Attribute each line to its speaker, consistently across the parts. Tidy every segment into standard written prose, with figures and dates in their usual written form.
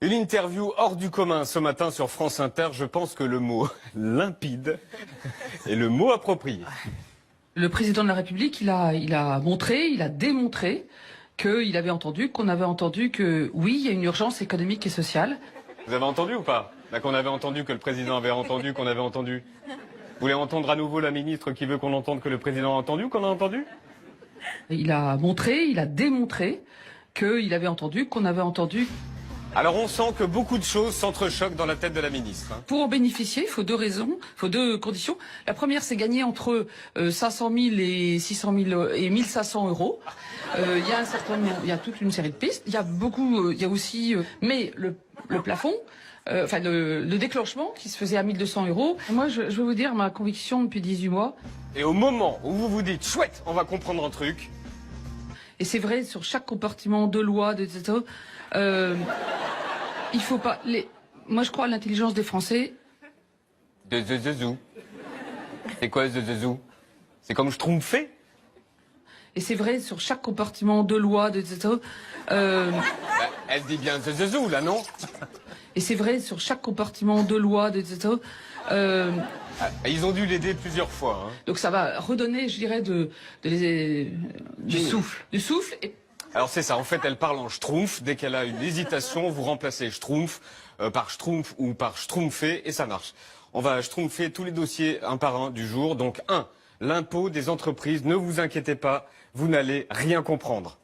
Speaker 1: Une interview hors du commun ce matin sur France Inter. Je pense que le mot limpide est le mot approprié.
Speaker 2: Le président de la République, il a montré, il a démontré qu'il avait entendu, qu'on avait entendu que oui, il y a une urgence économique et sociale.
Speaker 1: Vous avez entendu ou pas? Là, qu'on avait entendu, que le président avait entendu, qu'on avait entendu. Vous voulez entendre à nouveau la ministre qui veut qu'on entende que le président a entendu, qu'on a entendu?
Speaker 2: Il a montré, il a démontré qu'il avait entendu, qu'on avait entendu.
Speaker 1: Alors on sent que beaucoup de choses s'entrechoquent dans la tête de la ministre.
Speaker 2: Pour en bénéficier, il faut deux raisons, il faut deux conditions. La première, c'est gagner entre 500 000 et 600 000 et 1500 euros. Il y a il y a toute une série de pistes. Il y a beaucoup, il y a aussi, mais le plafond, enfin le déclenchement qui se faisait à 1200 euros. Moi, je vais vous dire ma conviction depuis 18 mois.
Speaker 1: Et au moment où vous vous dites, chouette, on va comprendre un truc.
Speaker 2: Et c'est vrai sur chaque compartiment de loi, etc. Il faut pas. Moi, je crois à l'intelligence des Français.
Speaker 1: De zezezou. C'est quoi zezezou? C'est comme Schtroumpfé?
Speaker 2: Et c'est vrai sur chaque compartiment de loi, etc.
Speaker 1: Elle dit bien zezezou, là, non?
Speaker 2: Et c'est vrai sur chaque compartiment de loi, etc.
Speaker 1: Ils ont dû l'aider plusieurs fois. Hein.
Speaker 2: Donc ça va redonner, je dirais, du souffle. Du souffle. Et...
Speaker 1: Alors c'est ça, en fait, elle parle en schtroumpf. Dès qu'elle a une hésitation, vous remplacez schtroumpf par schtroumpf ou par schtroumpfé et ça marche. On va schtroumpfer tous les dossiers un par un du jour. Donc 1, l'impôt des entreprises. Ne vous inquiétez pas, vous n'allez rien comprendre.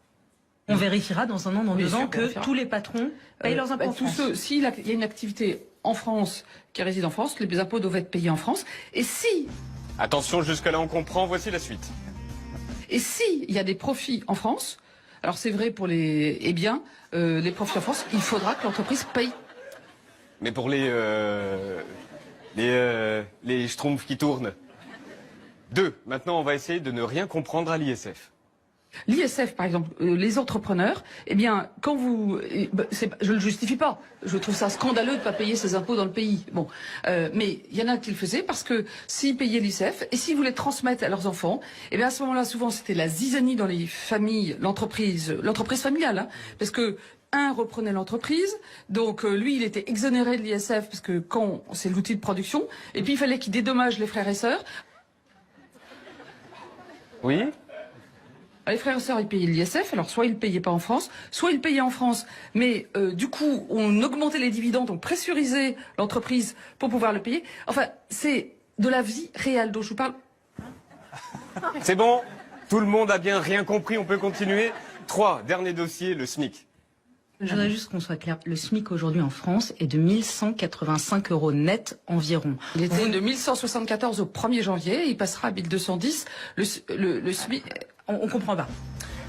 Speaker 3: On vérifiera dans un an, dans 2 ans, que tous les patrons payent leurs impôts en France.
Speaker 2: S'il y a une activité en France, qui réside en France, les impôts doivent être payés en France. Et si...
Speaker 1: Attention, jusque-là on comprend, voici la suite.
Speaker 2: Et si il y a des profits en France, alors c'est vrai pour les biens, les profits en France, il faudra que l'entreprise paye.
Speaker 1: Mais pour les schtroumpfs qui tournent. 2, maintenant on va essayer de ne rien comprendre à l'ISF.
Speaker 2: L'ISF, par exemple, les entrepreneurs, eh bien, quand vous... je ne le justifie pas. Je trouve ça scandaleux de ne pas payer ses impôts dans le pays. Bon, mais il y en a qui le faisaient parce que s'ils payaient l'ISF et s'ils voulaient transmettre à leurs enfants, eh bien, à ce moment-là, souvent, c'était la zizanie dans les familles, l'entreprise familiale, hein, parce que un reprenait l'entreprise, donc lui, il était exonéré de l'ISF parce que quand c'est l'outil de production, et puis il fallait qu'il dédommage les frères et sœurs.
Speaker 1: Oui.
Speaker 2: Les frères et sœurs, ils payaient l'ISF, alors soit ils ne payaient pas en France, soit ils le payaient en France, mais du coup, on augmentait les dividendes, on pressurisait l'entreprise pour pouvoir le payer. Enfin, c'est de la vie réelle dont je vous parle.
Speaker 1: C'est bon? Tout le monde a bien rien compris, on peut continuer. 3, dernier dossier, le SMIC.
Speaker 3: Je voudrais juste qu'on soit clair. Le SMIC aujourd'hui en France est de 1185 euros net environ.
Speaker 2: Il était de 1174 au 1er janvier, il passera à 1210. Le SMIC...
Speaker 3: On comprend pas.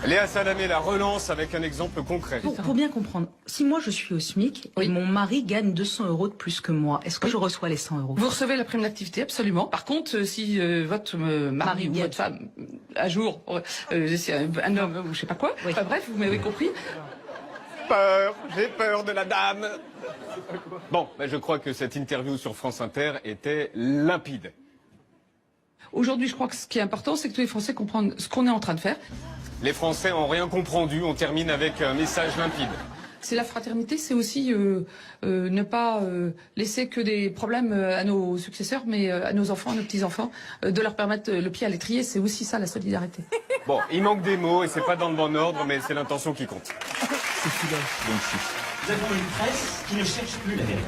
Speaker 1: Léa Salamé la relance avec un exemple concret.
Speaker 3: Pour bien comprendre, si moi je suis au SMIC et mon mari gagne 200 euros de plus que moi, est-ce que je reçois les 100 euros?
Speaker 2: Vous recevez la prime d'activité, absolument. Par contre, si votre mari ou votre femme, un jour, c'est un homme ou je sais pas quoi, enfin, bref, vous m'avez compris.
Speaker 1: J'ai peur de la dame. Bon, je crois que cette interview sur France Inter était limpide.
Speaker 2: Aujourd'hui, je crois que ce qui est important, c'est que tous les Français comprennent ce qu'on est en train de faire.
Speaker 1: Les Français n'ont rien compris. On termine avec un message limpide.
Speaker 2: C'est la fraternité, c'est aussi ne pas laisser que des problèmes à nos successeurs, mais à nos enfants, à nos petits-enfants, de leur permettre le pied à l'étrier. C'est aussi ça, la solidarité.
Speaker 1: Bon, il manque des mots et c'est pas dans le bon ordre, mais c'est l'intention qui compte.
Speaker 4: Nous avons une presse qui ne cherche plus la vérité.